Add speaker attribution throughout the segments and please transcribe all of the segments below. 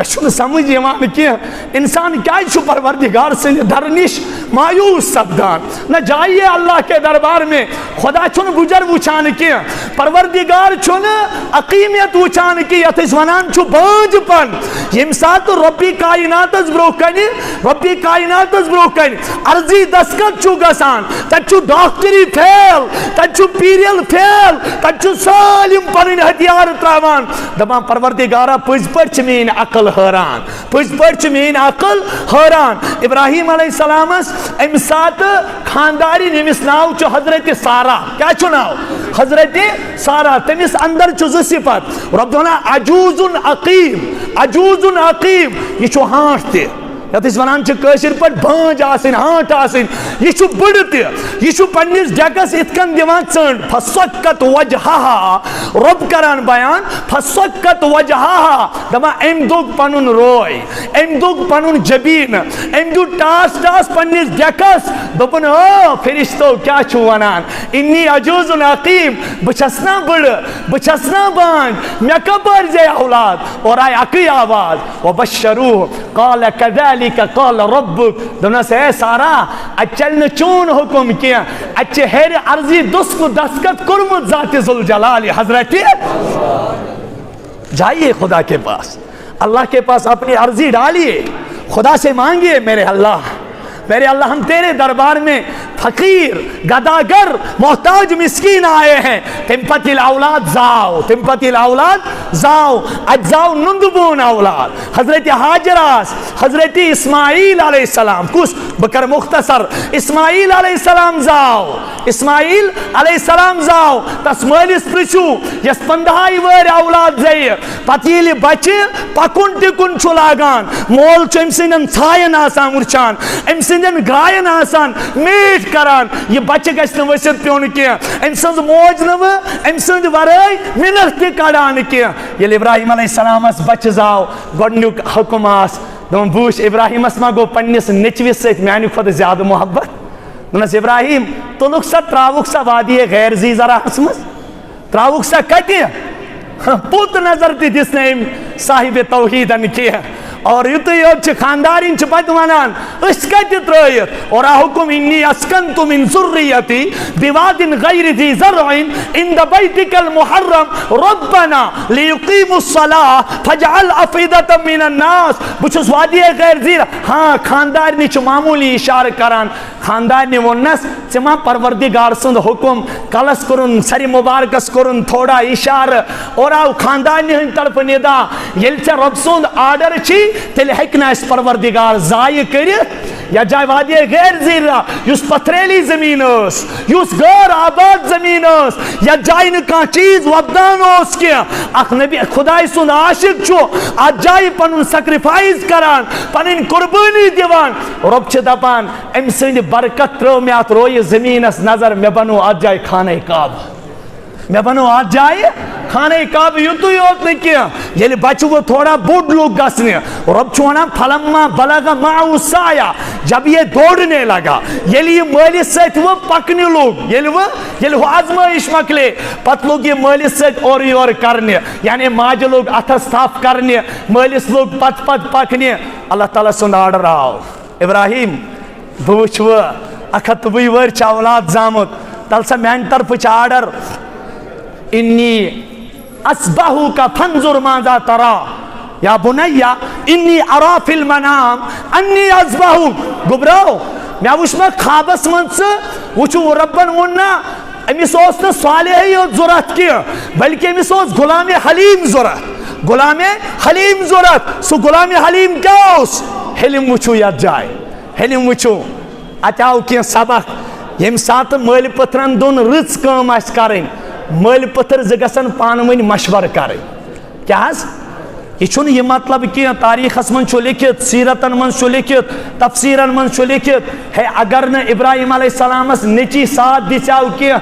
Speaker 1: میں سمجھ یوان کی انسان کیا پروردگار سے در نش مایوس سپدان نہ جائیے اللہ کے دربار میں خدا چھن بجر وچان کی پروردگار چھن عقیمیت وچان کی یتس ونان چھو بانج پن یم سات ربی کائنات از بروکنی ربی کائنات از بروکنی عرضی دسکت چھو گسان تت چھو ڈاکٹری فیل تت چھو پیریل فیل تت چھو سالم پنن ہتھیار تراوان دپان پروردگارا پز پٹ مین عقل حیران پز پٹ مین عقل حیران ابراہیم علیہ السلام ام سات خانداری نمس ناو چھ حضرت سارا کیا چھ ناو حضرت سارا تمس اندر چھ صفت رب دانا عجوز عقیم عجوز عقیم یہ چھ ہانٹ تے یتس ونان چھ کشر پٹ بانج آسن ہانٹ آسن یہ چھ بڑ تے یہ چھ پنس ڈیکس اتکن دیوان ژنڈ فسکت وجہہا رب کران بیان فسکت وجہہا دپا ام دوگ پنن روئے ام دوگ پنن جبین ام دو ٹاس ٹاس پنس ڈیکس دپن او فرشتو کیا چھ ونان انی عجوز عقیم بچسنا بڑ بچسنا بانج مے کبر جے اولاد اور آئی اکی آواز وبشروہ قال کذالک قال ربک دونوں سے اے سارا اچھل چون حکم کیا اچھے ہیر عرضی دس کو دستخط کرمت ذات ذوالجلال حضرت جائیے خدا کے پاس اللہ کے پاس اپنی عرضی ڈالیے خدا سے مانگیے میرے اللہ ہم تیرے دربار میں فقیر گداگر محتاج مسکین آئے ہیں تمپت الاولاد زاو تمپت الاولاد زاو اجزاو نندبون اولاد حضرت حاجراس حضرت اسماعیل علیہ السلام کس بکر مختصر اسماعیل علیہ السلام زاو اسماعیل علیہ السلام زاو تس مالس پرچو یس 15 ور اولاد زیر پتیل بچے پکن ٹکن چھ لاگان مول چھ ام سندن ژھاین آسان ورچان ام سندن گائن آسان میٹ کران یہ بچے گژھِ نہٕ ؤسِتھ پیوٚن کینٛہہ أمۍ سٕنٛز موج نہٕ وۄنۍ أمۍ سٕنٛدِ ورٲے مِنت تہِ کڑان کینٛہہ ییٚلہِ ابراہیم علیہ السلامس بچہِ زاو گۄڈنیُک حُکم آس دوٚپُن بہٕ وٕچھِ ابراہیمس ما گوٚو پننِس نیٚچوِس سۭتۍ میانہِ کھۄتہٕ زیادٕ محبت دوٚپنس ابراہیم تُلُکھ سا ترٛاوُکھ سا وادیے غیر زی زرعس منٛز ترٛاوُکھ سا کتہِ پوت نظر تہِ دِژ نہٕ أمۍ صاحبِ توحیٖدن کینٛہہ اور یُتُے یوت چھِ خاندارین چھِ پتہٕ ونان أسۍ کتہِ ترٲیِتھ اور حکم انی اسکنت من ذریتی بواد غیر ذی زرع عند بیتک المحرم ربنا لیقیموا الصلاة فاجعل افئدة من الناس بہٕ چھُس وادی غیر ذی ہاں خاندارنہِ چھُ معموٗلی اشارٕ کران خاندارنہِ ووٚننس ژےٚ ما پروردگار سُنٛد حکم کلس کوٚرُن سرِ مبارکس کوٚرُن تھوڑا اشارٕ اور آو خاندارنہِ ہٕنٛدِ طرفہٕ ندا ییٚلہِ ژےٚ رۄب سُنٛد آرڈر چھی تیل ہیکنا اس پروردگار ضائع کرت یا جائے وادی غیر زیرہ یس پتھریلی زمین اس یس غیر آباد زمین اس یا جائے نکان چیز وبدان اس کیا اخ نبی خدای سن عاشق چھو آج جائے پنن سیکریفائز کران پنن قربانی دیوان رب چھ دپان ام سند برکت ترو میات روی زمین اس نظر میں بنو آج جائے خانہ کعبہ میں بنو آج جائے خانہ کعبہ یوتو یوت نہیں کیا یلی بچو وہ تھوڑا بوڑھ لوگ گسنے رب چھونا فلما بلغ معو سایہ جب یہ دوڑنے لگا یلی یہ مالس سیت وہ پکنے لوگ یلی وہ آزمائش مکلے پت لوگ یہ مالس سیت اور ہی اور کرنے یعنی ماج لوگ اتھس صاف کرنے مالس لوگ پت پکنے اللہ تعالیٰ سن آرڈر آو ابراہیم بوچھ وہ اکھت بوئی ور چاولاد زامت تل سا مین طرف چا آرڈر انی اسبہو کا فنظر ماذا ترا یا بنیا انی ارا فی المنام انی اسبہو گبراو میں وچھما خوابس منس وچھو ربن وننا امیس اوس نہ صالحی ضرورت کی بلکہ امیس اوس غلام حلیم ضرورت غلام حلیم ضرورت سو غلام حلیم کیا اوس حلم وچھو یا جائے حلم وچھو اتاو کی سبق یم سات مل پترن دون رچ کام اس کریں مل پتر زگسن پانوین مشور کریں کیا یہ چھن یہ مطلب کہ تاریخ من چھو لکھت سیرتن من چھو لکھت تفسیرن من چھو لکھت ہے اگر نہ ابراہیم علیہ السلام نچی ساتھ دچاو کہ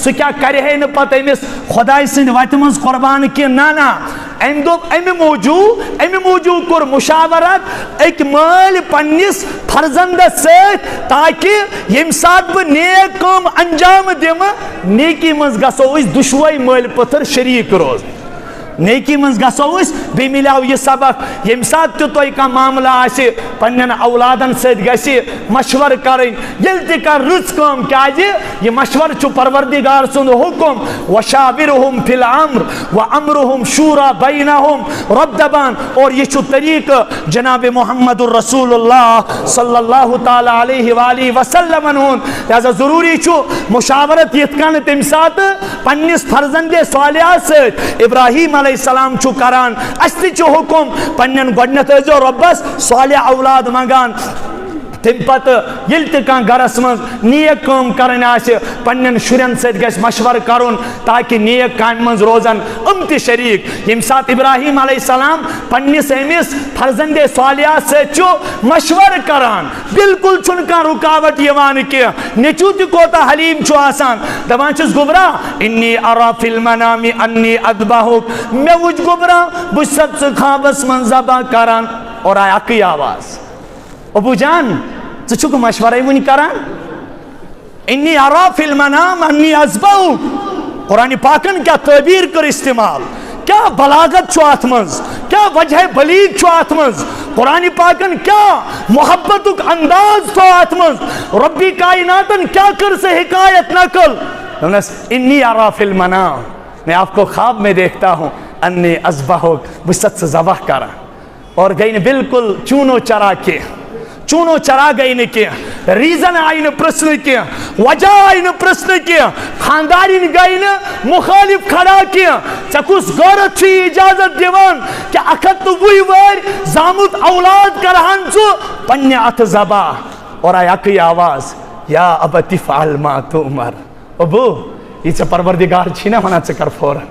Speaker 1: سو کیا کرے ہے نہ پتہ امس خدای سند وت من قربان کہ نا امی موجود کور مشاورت ایک مال پنس فرزند ست تاکہ یم سات بہ نیک کام انجام دم نیکی من گسو اس دشوئی مال پتر شریک روز نیکی منز گسوس بی ملیو یہ سبق یم سات تو کا معاملہ آسی پنن اولادن سید گسی مشور کریں یل تی کر رز کم کیازی یہ مشور چو پروردگار سن حکم وشاورہم فی الامر وامرہم شورا بینہم ردبان اور یہ چو طریق جناب محمد الرسول اللہ صلی اللہ تعالی علیہ وآلہ وسلم انہون لہذا ضروری چو مشاورت یتکان تمسات پنیس فرزند صالحہ سے ابراہیم علیہ السلام چو کران استی چو حکم پنین گوڑنت ازو ربس صالح اولاد مانگان تم پت یل تکان گرس من نیک کام کرن آسے پنن شرین سید گیس مشور کرن تاکہ نیک کام من روزن امتی شریک یم سات ابراہیم علیہ السلام پنس امس فرزند صالحہ سے چو مشور کران بالکل چھنکان رکاوٹ یوان کیا نیچو تی کوتا حلیم چو آسان دبان چس گبرا انی ارا فی المنام انی ادباہوک میں وچ گبرا بشت سے خوابس من زبا کران اور آیا کی آواز ابو جان تو چکو مشورہ ونی کران انی ارا فی المنام انی ازباؤ قرآن پاکن کیا تعبیر کر استعمال کیا بلاغت چھو آتمنز کیا وجہ بلیغ چھو آتمنز قرآن پاکن کیا محبتک انداز چھو آتمنز ربی کائناتن کیا کر سے حکایت نکل انی ارا فی المنام میں آپ کو خواب میں دیکھتا ہوں انی ازباؤ بست سے ذبح کرا اور گئی نے بالکل چونو چرا کے چونو چرا گئی نے کیا ریزن آئی نے پرسن کیا وجہ آئی نے پرسن کیا خانداری نے گئی نے مخالف کھڑا کیا چکوس گورت چھی اجازت دیوان کہ اکھت تو وہی وار زامت اولاد کرہن چو پنی ات زبا اور آیا کی آواز یا ابتی فعل ما تؤمر ابو یہ چا پروردگار چھینا ہونا چکر فوراں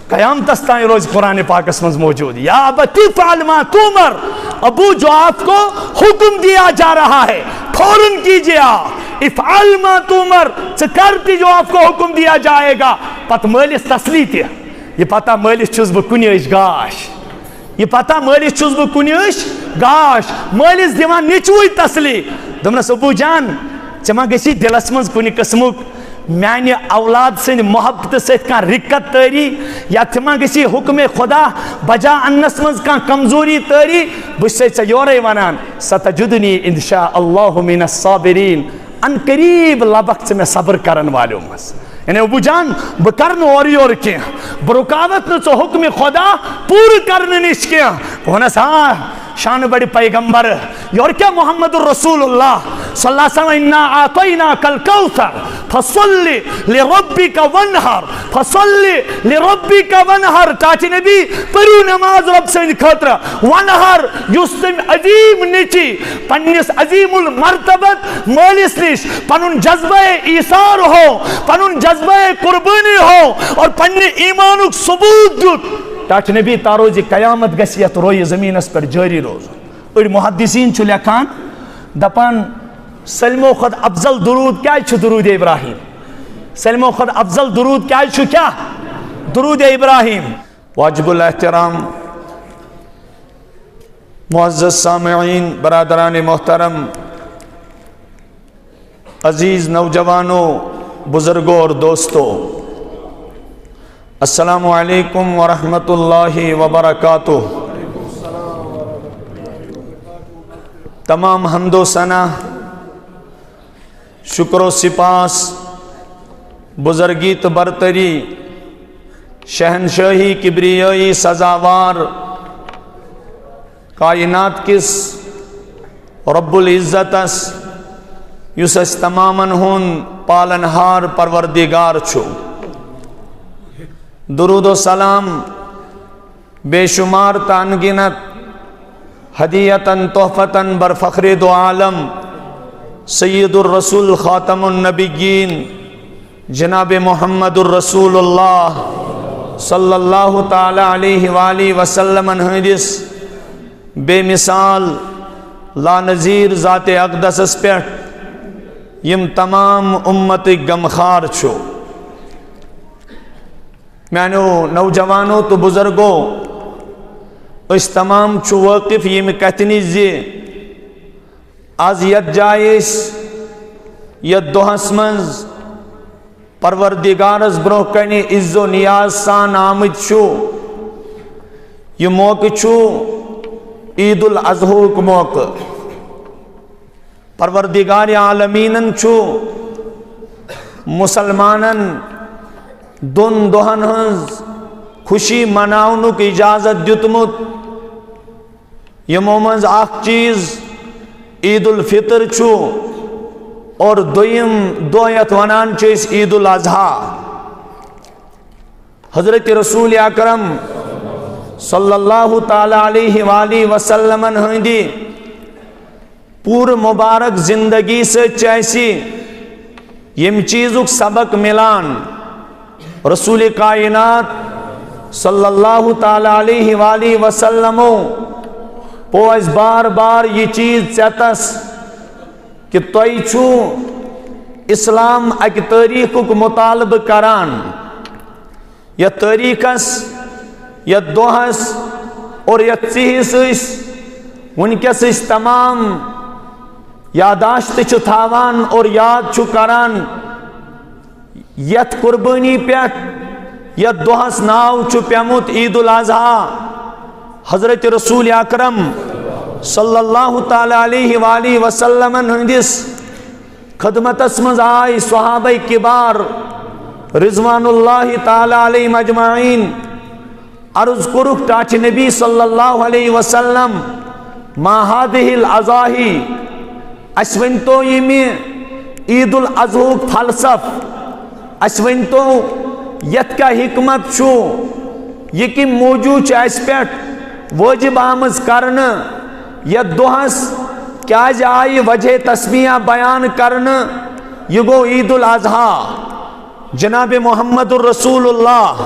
Speaker 1: قیام تستائیں روز قرآن پاک اسمز موجود یا ابتی فعل ما تؤمر ابو جو آپ کو حکم دیا جا رہا ہے فوراً کیجئے افعل ما تؤمر کرتی جو آپ کو حکم دیا جائے گا پتہ مالس تسلی تھی یہ پتہ مالس چھس بہ کنیش گاش یہ پتہ مالس چھس بہ کنیش گاش مالس دیوان نچوئی تسلی دمنس ابو جان چما گسی دلس مز کنی قسمک میانی اولاد سے محبت سے کان رکت تاری یا تما کسی حکم خدا بجا انس مز کان کمزوری تاری بس سے چیورے ونان ستجدنی انشاء اللہ من الصابرین ان قریب لبک سے میں صبر کرن والوں مز یعنی ابو جان بکرن اوری اور کیا برکاوت نو چو حکم خدا پور کرن نش کیا ہونا سا شان بڑی پیغمبر یور کیا محمد الرسول اللہ صلی اللہ علیہ وسلم انا آتینا کل کوثر فصلی لربک ونہر فصلی لربک ونہر چاچی نبی پرو نماز رب سے خطرہ ونہر یستم عظیم نچی پنیس عظیم المرتبت مالس نش پنن جذبہ ایثار ہو پنن جذبہ قربانی ہو اور پنی ایمانک ثبوت دیت تاچ نبی تاروزی قیامت گسیت روی زمین اس پر جاری روز اور محدثین چو لکھان دپان سلمو خود افضل درود کیا چھو درود ابراہیم سلمو خود افضل درود کیا چھو کیا درود ابراہیم واجب الاحترام معزز سامعین برادران محترم عزیز نوجوانوں بزرگوں اور دوستوں السلام علیکم ورحمۃ اللہ وبرکاتہ تمام حمد و ثنا شکر و سپاس بزرگیت برتری شہنشاہی کبریائی سزاوار کائنات کس رب العزت اس یس اس تمامن ہون پالنہار پروردگار چھو درود و سلام بے شمار تانگینت ہدیتاً تحفتاً برفخر دو عالم سید الرسول خاتم النبیین جناب محمد الرسول اللہ صلی اللہ تعالی علیہ وآلہ وسلم انہدس بے مثال لا نظیر ذات اقدس اس پیٹ یم تمام امت غمخار چھو میانو نوجوانوں تو بزرگوں اس تمام چھو واقف یہ میں کہتنی زی آز ید جائیس ید دوہس منز پروردگارز بروہ کنی عز و نیاز سان آمد چھو یہ موقع چھو عید الاضحیٰ کو موقع پروردگار عالمینن چھو مسلمانن دون دہن ہنز خوشی مناونک اجازت دیتمت یمو منز اخ چیز عید الفطر چھو اور دویم دو یت ونان چیز عید الاضحیٰ حضرت رسول اکرم صلی اللہ تعالی علیہ وآلہ وسلم ہندی پور مبارک زندگی سے چیسی یم چیزک سبق ملان رسول کائنات صلی اللہ تعالی علیہ وآلہ وسلم پوز بار بار یہ چیز چتس کہ توئی چھو اسلام اک تاریخ کو مطالب کران یا تاریخس یا دوہس اور یا چیز ونکس اس تمام یاداشت چھو تھاوان اور یاد چھو کران یت قربانی پیٹ یا دوہس ناو چھو پیموت عید الاضحیٰ حضرت رسول اکرم صلی اللہ تعالی علیہ وآلہ وسلم ہندس خدمت اسمز آئی صحابہ کبار رضوان اللہ تعالی علیہ مجمعین عرض کرک ٹاچ نبی صلی اللہ علیہ وسلم ما هذه الاضاحی اسونتو یمی عید الاضحیٰ فلسف اسونتو یت کا حکمت چھو یہ کی موجود چاہس پیٹ واجب آمز کرنا یا دوہس کیا جائی وجہ تسمیہ بیان کرنا یہ گو عید الاضحیٰ جناب محمد الرسول اللہ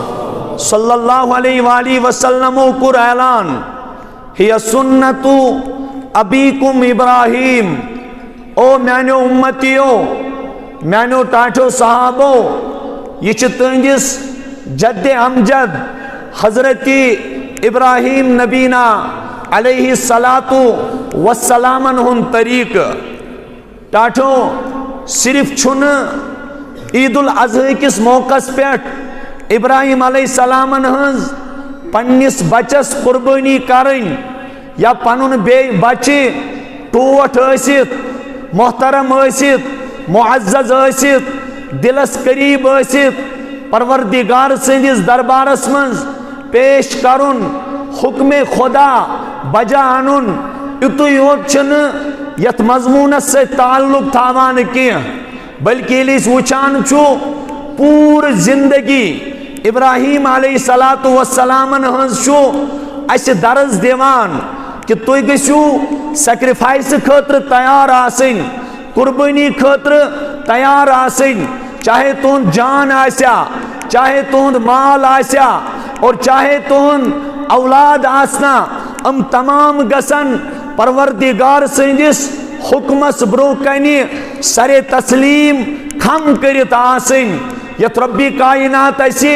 Speaker 1: صلی اللہ علیہ وآلہ وسلم کو اعلان ہی سنت ابیکم ابراہیم او میانو امتیو میانو ٹاٹھو صحابو یہ تہندس جد امجد حضرت ابراہیم نبینا علیہ السلام ہن طریق ٹاٹھو صرف چھن عید الاضحیٰ کس موقع پیٹ ابراہیم علیہ السلام ہنز پنس بچس قربانی کرن یا پنن بے بچی ٹوٹ ٲسِتھ محترم ٲسِتھ معزز ٲسِتھ دلس قریب ٲسِتھ پروردگار سندس دربارس منز پیش کرن حکم خدا بجا انن اتو یوت چھن یت مضمون سے تعلق تھاوان کی بلکہ لیس وچان چھو پور زندگی ابراہیم علیہ السلام ہنز چھو اس درز دیوان کہ توی گسو سیکریفائس خاطر تیار آسن قربانی خاطر تیار آسن چاہے تون جان آسیا چاہے تون مال آسیا اور چاہے تون اولاد آسنا ام تمام گسن پروردگار سندس حکمس برو کنی سر تسلیم کھم کرت آسن یت ربی کائنات ایسی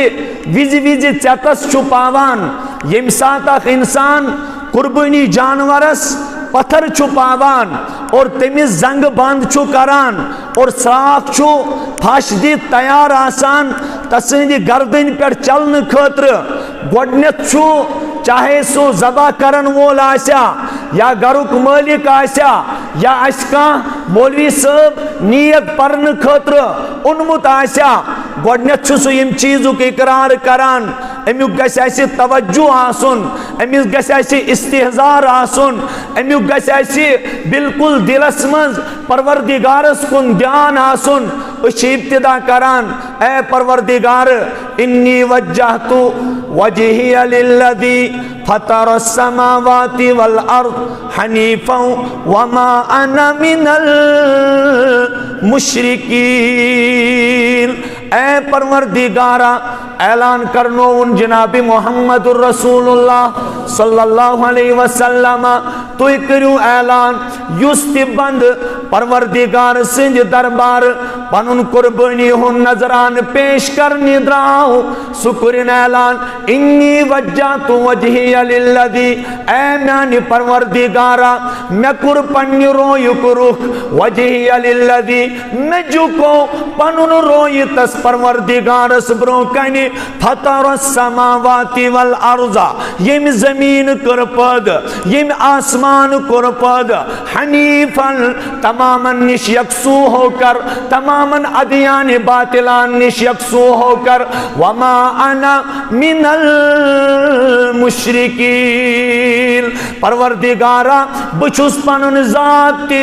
Speaker 1: ویزی ویزی چتس چھپاوان یم سات اخ انسان قربانی جانورس پتھر چھپاوان اور تمیز زنگ بند چھو کران اور صاف چھو پھاش دی تیار آسان تسندی گردن پر چلن خاطر گوڑنیت چھو چاہے سو ذبح کرن وول آسیا یا گروک مالک آسیا یا اشکا مولوی صاحب نیت پرن خاطر انمت آسیا گوڑنیت چھو سو یم چیزو کے اقرار کران امیوک گیس ایسی توجہ آسن امیوک گیس ایسی استحضار آسن امیوک گیس ایسی بالکل دلس منز پروردگارس کن دیان آسن اچھی ابتدا کران اے پروردگار انی وجہتو وجہی للذی فطر السماوات والارض حنیفا وما انا من المشرکین اے پروردگارا اعلان کرنو ان جناب محمد الرسول اللہ صلی اللہ علیہ وسلم تو کرو اعلان یست بند پروردگار سند دربار پنن قربانی ہن نظران پیش کرنی دراو سکرن اعلان انی وجہت وجہی للذی اے میانی پروردگارا میں کر پنی روی کرخ وجہی للذی میں جکو پنن روی تس پروردگار سبرو کنی فطر السماوات والارض یم زمین کر پد یم آسمان کر پد حنیفا تماما نش یکسو ہو کر تماما ادیان باطلان نش یکسو ہو کر وما انا من المشرکین پروردگارا بچوس پنن ذات تی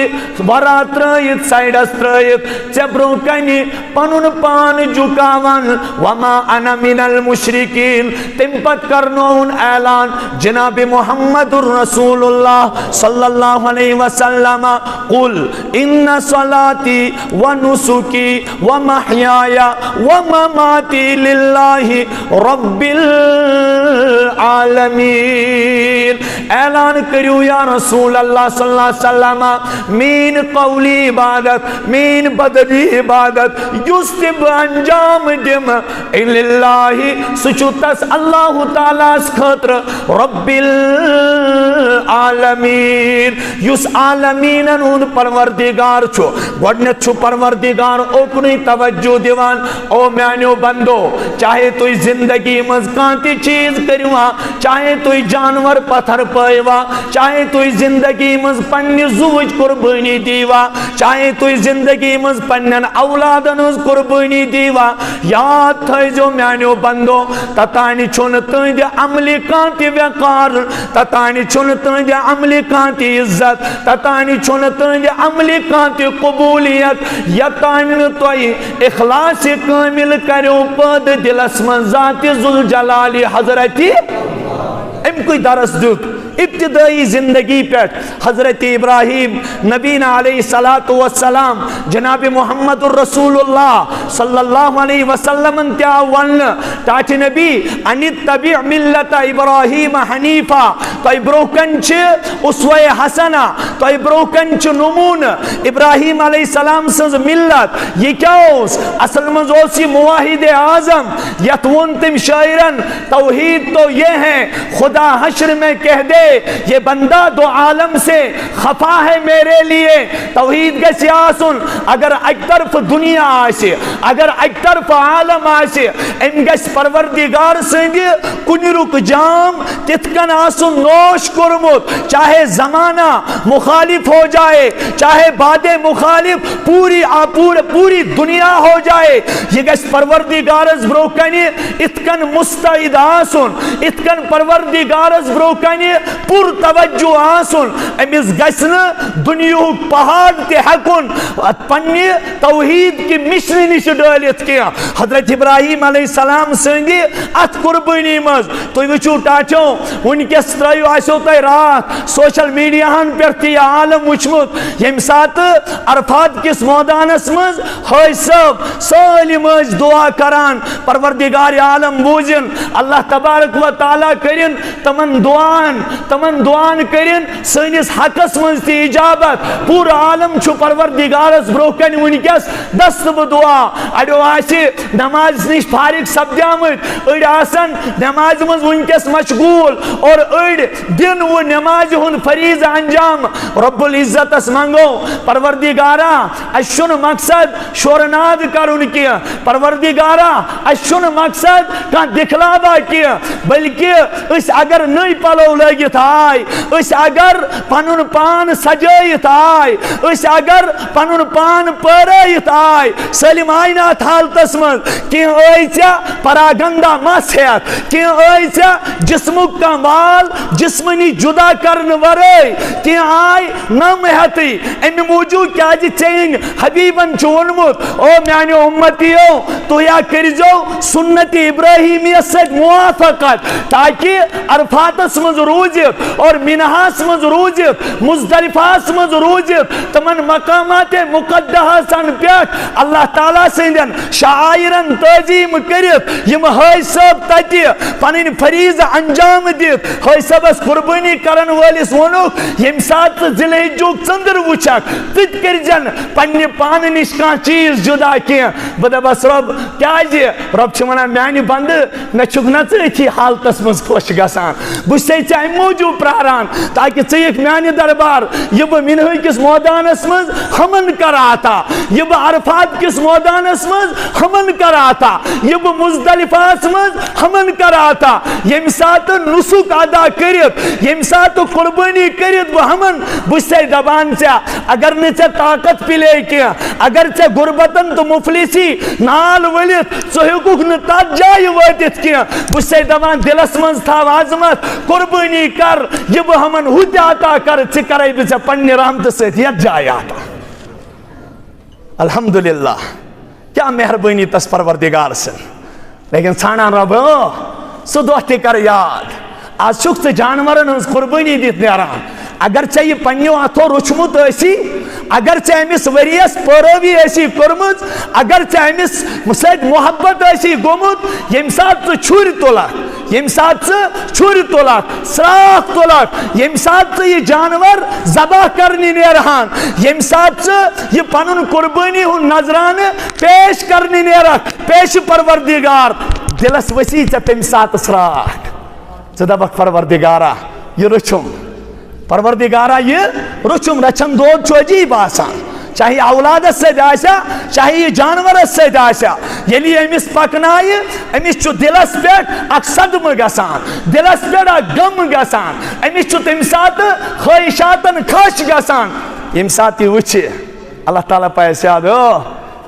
Speaker 1: ورا ترائیت سائیڈس ترائیت چبرو کنی پنن پان جکاون وما انا من المشرکین تمپت کرنون اعلان جناب محمد رسول اللہ صلی اللہ علیہ وسلم قل ان صلاتی و نسکی و محیایا و مماتی للہ رب العالمین اعلان کریو یا رسول اللہ صلی اللہ علیہ وسلم مین قولی عبادت مین بدنی عبادت یستب انجام دم اللہ سچوتس اللہ تعالیٰ اس خطر رب العالمین یس عالمین ان پروردگار چھو گوڑنت چھو پروردگار اوکنی توجہ دیوان او میانیو بندو چاہے توی زندگی مزکانتی چیز کریوا چاہے توی جانور پتھر پائیوا چاہے توی زندگی مز پنی زوج قربانی دیوا چاہے توی زندگی مز پنن اولادن از قربانی دیوا یاد تھائی جو میانیو بندو تتانی چھونتن دے عملی کانتی وقار تتانی چھونتن دے عملی کانتی عزت تتانی چھونتن دے عملی کانتی قبولیت یتان توی اخلاص کامل کرو پد دل اسمن ذات ذوالجلالی حضرتی ام کوئی درس دیت ابتدائی زندگی پیٹ حضرت ابراہیم نبینا علیہ السلام جناب محمد الرسول اللہ صلی اللہ علیہ وسلم انتیاون تاچ نبی انت تبیع ملت ابراہیم حنیفہ تو ابروکنچ اسوہ حسنہ تو ابروکنچ نمون ابراہیم علیہ السلام سنز ملت یہ کیا اس اصل مزوسی مواحد اعظم یتون تم شاعرن توحید تو یہ ہے خدا حشر میں کہہ دے یہ بندہ دو عالم سے خفا ہے میرے لیے توحید کے سیاسن اگر ایک طرف دنیا آشے اگر ایک طرف عالم آشے انگس پروردگار سنگی کنی رک جام تتکن آسن نوش کرمت چاہے زمانہ مخالف ہو جائے چاہے بعد مخالف پوری دنیا ہو جائے یہ گس پروردگارز بروکنی اتکن مستعد آسن اتکن پروردگارز بروکنی پر توجہ آسن امیز گسن دنیا پہاڑ تے حقن پنی توحید کی مشنی نش ڈالیت کیا حضرت ابراہیم علیہ السلام سنگی ات قربانی مز تو وچو ٹاچو ان کے سترائیو آسو تے رات سوشل میڈیا ہن پرتی عالم وچمت یم سات عرفات کس مودانس مز ہوئی سب سالم مز دعا کران پروردگار عالم بوزن اللہ تبارک و تعالی کرن تمن دعان کرن سنس حقس من تی اجابت پورا عالم چھو پروردگارس بروکن ونکس دست دعا اڑو آسی نماز نش فارغ سپدیامت اڑ آسن نماز من ونکس مشغول اور اڑ دن و نماز ہن فریض انجام رب العزت اس منگو پروردگارا اشن مقصد شورناد کرن کیا پروردگارا اشن مقصد کا دکھلاوا کیا بلکہ اس اگر نئی پلو لگت آئی اس اگر پنن پان سجائیت آئی اس اگر پنن پان پرائیت آئی سلیم آئینات حالت اسمد کی ایسا پراگندہ مسیت کی ایسا جسمک کمال جسمنی جدا کرن ورے کی آئی نمحتی امی موجود کیا جی چینگ حبیبن چونمت او میانی امتیو تو یا کرجو سنت ابراہیمیت سے موافقت تاکہ عرفات اسمد روزیت اور منحاس مز روزیت روزت مزدلفاس مز روزت تمن مقامات مقدہہ سن پیٹ اللہ تعالیٰ سندن شاعرن تعظیم کرت یم حاج صاحب تتی پنن فریض انجام دت حاج صاحبس قربانی کرن والس ونوک یم سات ذی الحجک ژندر وچھک تت کرجن پنہ پان نش کان چیز جدا کی بہ دپس رب کیاز رب چھ ونان میانہ بند مے چھک نہ ژی حالتس مز خوش گژھان بہ چھے ژے امہ موجوب پراران تاکہ ژٕ یِکھ میانہ دربار یہ بہ منہ کس میدانس مز ہمن کراتا یہ بہ عرفات کس میدانس مز ہمن کراتا یہ بہ مزدلفاس مز ہمن کراتا یم سات نسک ادا کرت یم سات قربانی کرت بہ ہمن بہ چھے دپان ژےٚ اگر نہ ژےٚ طاقت پلے کینٛہہ اگر ژےٚ غربتن تو مفلسی نال ولت ژٕ ہیوٚکُکھ نہٕ تتھ جایہِ وٲتِتھ کینٛہہ بہ چھے دپان دلس منٛز تھاو عظمت قربانی کر یہ بہ ہمن ہُہ تہِ عطا کر ژٕ کرے بہ ژےٚ پننہِ رحمتہٕ سۭتۍ یتھ جایہِ عطا الحمدللہ کیا مہربانی تس پروردگار سن لیکن ژھانڈان رب سہ دۄہ تہِ کر یاد آز چھُکھ ژٕ جانورن ہٕنٛز قربانی دِتھ نیران اگر ژےٚ یہِ پننیو اتھو روچمُت ٲسی اگر ژےٚ أمِس ؤریس پٲرٲوی ٲسی کٔرمٕژ اگر ژےٚ أمِس سۭتۍ محبت ٲسی گوٚمُت ییٚمہِ ساتہٕ ژٕ چھُرۍ تُلکھ ییٚمہِ ساتہٕ ژٕ چھُرۍ تُلکھ سرٛاکھ تُلکھ ییٚمہِ ساتہٕ ژٕ یہِ جانور ذبح کرنہِ نیرہان ییٚمہِ ساتہٕ ژٕ یہِ پنُن قربٲنی ہُنٛد نظرانہٕ پیش کرنہِ نیرکھ پیش پروردگار دلس ؤسی ژےٚ تمہِ ساتہٕ سرٛاکھ ژٕ دپکھ پروردگارا یہِ رٔچھُم پروردگارا یہ رچم رچم دود چھو عجیب آسان چاہے اولادس سے آسیا چاہے یہ جانورس سے آسیا یلی امس پکنائی امس چھو دلس پیٹ اک صدم گسان دلس پیٹ اک غم گسان امس چھو تم سات خواہشاتن خش گسان یم سات یہ وچھے اللہ تعالیٰ پاس یاد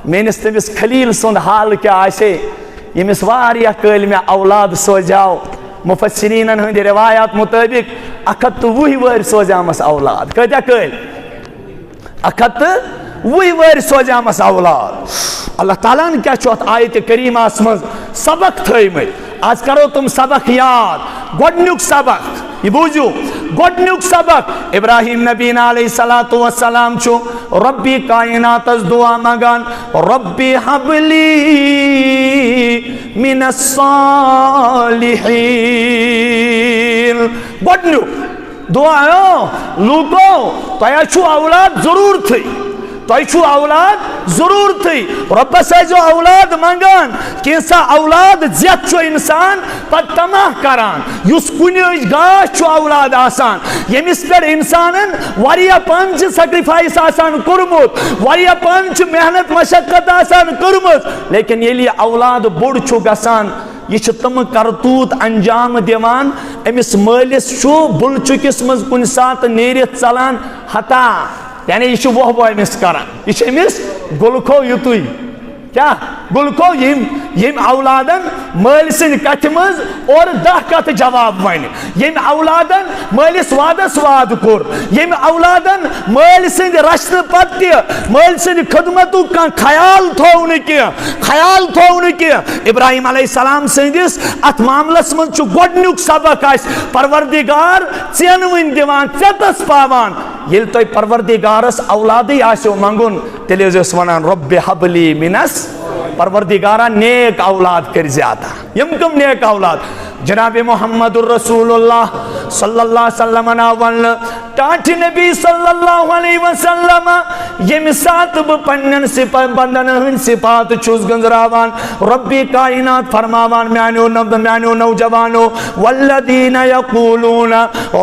Speaker 1: میانس تمس خلیل سند حال کیا آسے یمس واریاہ کل میں اولاد سوزاو مفسرین ہند روایات مطابق 120 ور سوزامس اولاد کتیا کل 120 ور سوزامس اولاد اللہ تعالیٰ نے کیا چھو آیت کریمہ مز سبق تھیمت آج کرو تم سبق یاد گۄڈنیُک سبق یہ بوجھو گۄڈنیُک سبق ابراہیم نبی علیہ الصلوۃ والسلام چھو ربی کائنات از دعا مگان ربی حبلی من الصالحین گۄڈنیُک دعا لوکو تۄہہِ چھو اولاد ضرور تھی تۄہہِ چھو اولاد ضرور تھی ربس ٲسۍزیو اولاد منگان کینٛژھا اولاد زیتھ چھُ انسان پتہٕ تماہ کران یُس کُنہِ گاش چھُ اولاد آسان ییٚمِس پٮ۪ٹھ انسانن واریاہ پن چھِ سیکرِفایس آسان کوٚرمُت واریاہ پن چھِ محنت مشقت آسان کٔرمٕژ لیکن ییٚلہِ یہِ اولاد بوٚڑ چھُ گژھان یہ چھ تم کرتوت انجام دیوان امس مالس چھو بلچکس مز کن سات نیرت ژلان ہتا یعنی یہ وہ وہ امس کران یہ امس گلکھو یتوی کیا گلکھو یم اولادن مال سن کتھ مز اور 10 کت جواب ون یم اولادن مالس وادس واد کور یم اولادن مال سن رشن پت مال سن خدمتو کان خیال تھون کی ابراہیم علیہ السلام سندس ات معاملس من چھ گۄڈنیُک سبق آس پروردگار ژین ون دیوان ژیتس پاوان یل تۄہہِ پروردگارس اولادی آسیو منگن تیلہِ ٲسۍزیوس ونان رب حبلی منس پروردگارہ نیک اولاد کر زیادہ یم کم نیک اولاد جناب محمد الرسول اللہ صلی اللہ علیہ وسلم ناول ٹاٹھ نبی صلی اللہ علیہ وسلم یم سات پنن بندن ہن صفات چھس گنزراوان ربی کائنات فرماوان میانو نوجوانو والذین یقولون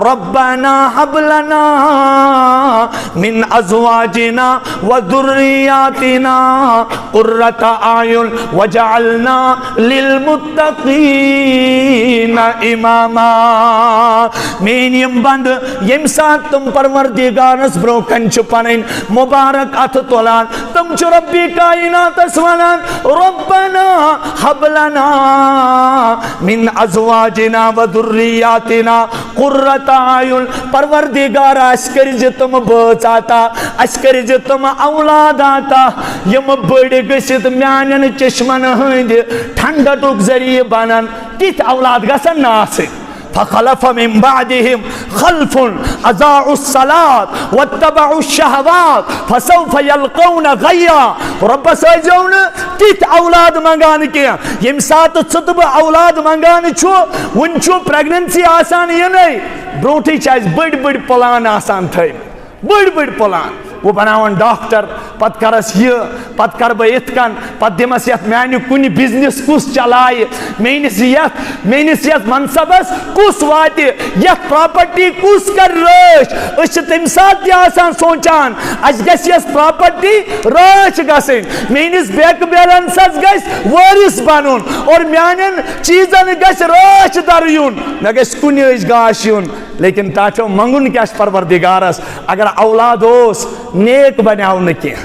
Speaker 1: ربنا حب لنا من ازواجنا وذریاتنا قرۃ اعین وجعلنا للمتقین اماما مینیم بند یم سات تم پروردگارس برو کنچ پنن مبارک اتھ تولان تم چھ ربی کائنات ونان ربنا حب لنا من ازواجنا وذریاتنا قرۃ اعین پروردگار اس کرج تم بچ آتا اس کرج تم اولاد آتا یم بڑ گژھت میانن چشمن ہند ٹھنڈک ذریعہ بنان تیت اولاد گژھن نہ آسٕنۍ فخلف من بعدهم خلف اضاعوا الصلاة واتبعوا الشهوات فسوف يلقون غيا. رب سوزون تیت اولاد منگان کیا یم سات ژتب اولاد منگان چھو ون چھو پریگننسی آسان یہ نہیں بروٹی چاہیے بڑ بڑ پلان آسان تھے بڑ بڑ پلان وہ بناون ڈاکٹر پت کرس یہ پت کر بہ ات کن پت دمس یت میانہ کن بزنس کس چلائے میانس یت منصبس کس وات یت پراپرٹی کس کر رٲچھ اس تم سات تہ آسان سوچان اس گژھِ یس پراپرٹی رٲچھ گژھٕنۍ میانس بینک بیلنسس گژھِ وٲرث بنُن اور میانن چیزن گژھِ رٲچھ در یُن مےٚ گژھِ کُنہِ أچھ گاش یُن لیکن تاچو منگن کیا پروردگارس اگر اولاد اوس نیک بناو نہ کیا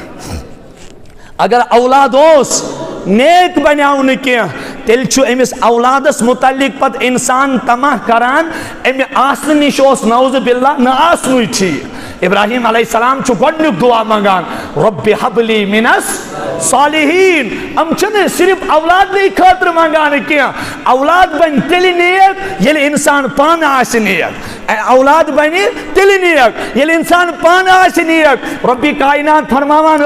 Speaker 1: اگر اولاد اوس نیک بناو نہ کیا تیل چھو امس اولادس متعلق پت انسان تمہ کران امی آسن نش اوس نعوذ باللہ نہ آسنوی ٹھیک ابراہیم علیہ السلام چھو گۄڈنیُک دعا منگان رب حب لی من الصالحین ہم چھنہ صرف اولاد نہیں خاطر منگان کیا اولاد بن تیلی نیک یل انسان پان آس نیک اولاد بنی تیلی نیک یل انسان پان آس نیک ربی کائنات فرماوان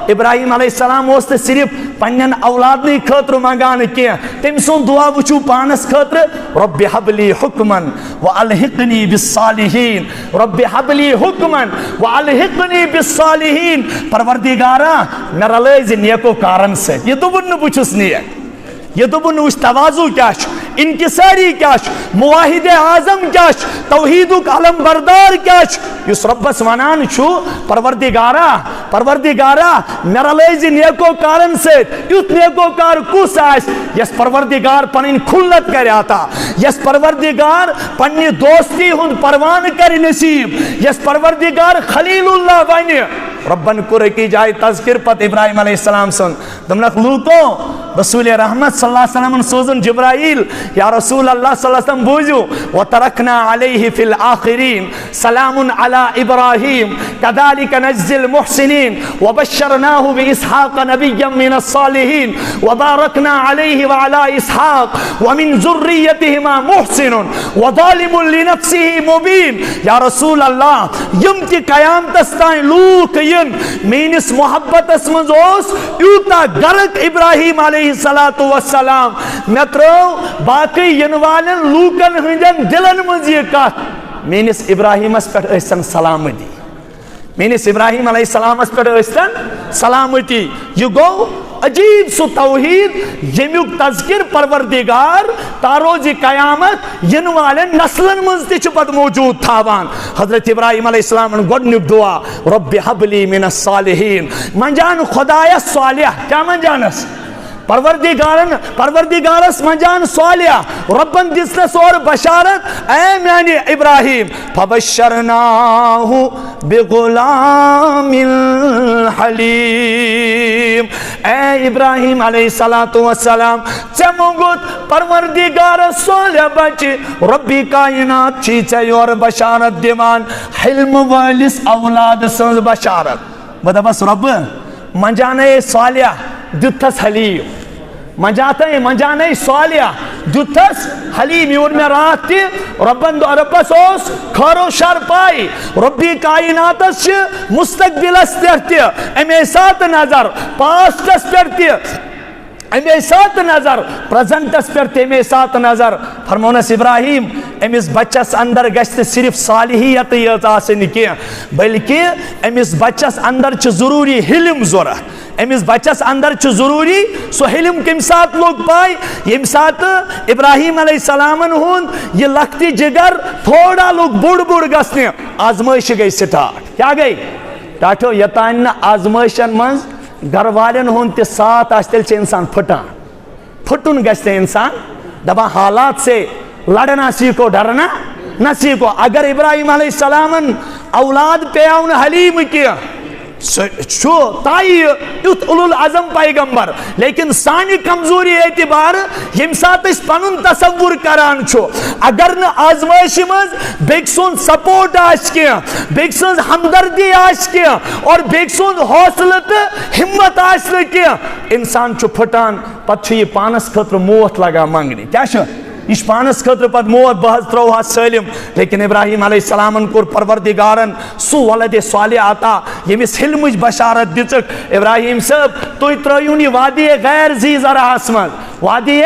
Speaker 1: ابراہیم علیہ السلام اوس تو صرف پنن اولاد نہیں خاطر منگان کیا تم سن دعا وچو پانس خاطر رب حب لی حکما والحقنی بالصالحین رب حب لی حکما والحقنی بالصالحین پروردگارا مے رلٲیزِ نیکو کارن سے یہ دوٚپُن نہٕ بہٕ چھُس نیک یہ دوٚپُن نہٕ وٕچھ تواضع کیاہ چھُ انکساری کیا مواحد اعظم کیا توحیدک علم بردار کیا اس ربس ونان چھو پروردگارا مے رلٲیزِ نیکو کارن سۭتۍ یُتھ نیکو کار کُس آسہِ یس پروردگار پنٕنۍ کھُلت کرِ عطا یس پروردگار پننہِ دوستی ہُنٛد پروانہٕ کرِ نصیب یس پروردگار خلیل اللہ ونہِ ربن کوٚر أکِس جایہِ تذکر پتہٕ ابراہیم علیہ السلام سُنٛد دوٚپنکھ لوٗکو رسول رحمت صلی اللہ علیہ وسلم سوزن جبرائیل یا رسول اللہ صلی اللہ علیہ وسلم بوزیو وترکنا علیہ فی الآخرین سلام علی ابراہیم کذالک نجزی المحسنین وبشرناہ باسحاق نبیا من الصالحین وبارکنا علیہ وعلی اسحاق ومن ذریتہما محسن وظالم لنفسہ مبین یا رسول اللہ یم تی قیامتس تائیں لوک ین مینس محبتس منز اوس یوتا گرک ابراہیم علیہ السلام میں ترو باقی ینوالن لوکن ہندن دلن مز یہ کت مینس ابراہیم اس پر ایسن سلامتی مینس ابراہیم علیہ السلام اس پر ایسن سلامتی یہ گو عجیب سو توحید یمیک تذکر پروردگار تاروز قیامت ینوالن نسلن مز تچ پت موجود تھاوان حضرت ابراہیم علیہ السلام گۄڈنیُک دعا رب حب لی من الصالحین منجان خدایا صالح کیا منجانس پروردگارس منجان صالح ربن دسنس اور بشارت اے میانی ابراہیم فبشرناہ بغلام حلیم اے ابراہیم علیہ السلام چمگت پروردگار صالح بچ ربی کائنات چیچے اور بشارت دیوان حلم والس اولاد سنز بشارت بدا بس رب منجانے صالح دتس حلیم منجانے صالح دتس حلیم یور میں رات تی ربس اوس خارو شر پائی ربی کائناتس مستقبلس ترتی امی سات نظر پاسٹس پرتی امی سات نظر پریزنٹس پرتی امی سات نظر فرمونس ابراہیم امس بچس اندر گشت صرف صالحیت یت آسن کی بلکہ امس بچس اندر چھ ضروری حلم ضرورت امس بچس اندر چھ ضروری سو حلم کم سات لوگ پائی یم سات ابراہیم علیہ السلام ہند یہ لختی جگر تھوڑا لوگ بڑ گسنے آزمائش گئی سٹارٹ کیا گئی ٹاٹو یتان آزمائشن منز گھر والن ہند تے ساتھ آستل چھ انسان پھٹن گستے انسان دبا حالات سے لڑنا سیکھو ڈرنا نہ سیکھو اگر ابراہیم علیہ السلام اولاد پیاون حلیم کیا چھو تائی یوت اولو العظم پیغمبر لیکن سانی کمزوری اعتبار یم سات اس پنن تصور کران چھو اگر نہ آزمائش مز بیک سون سپورٹ آش کیا بیک سون ہمدردی آش کیا اور بیک سون حوصلت ہمت آش کیا انسان چھو پھٹان پت چھو یہ پانس خطر موت لگا مانگنی کیا چھو یہ پانس خطر پت موت بہت تروہ سالم لیکن ابراہیم علیہ السلام کور پروردگارن سو ولد صالح عطا یمس حلمچ بشارت دچک ابراہیم صاحب تھی ترون یہ وادی غیر ذی زرعس من وادی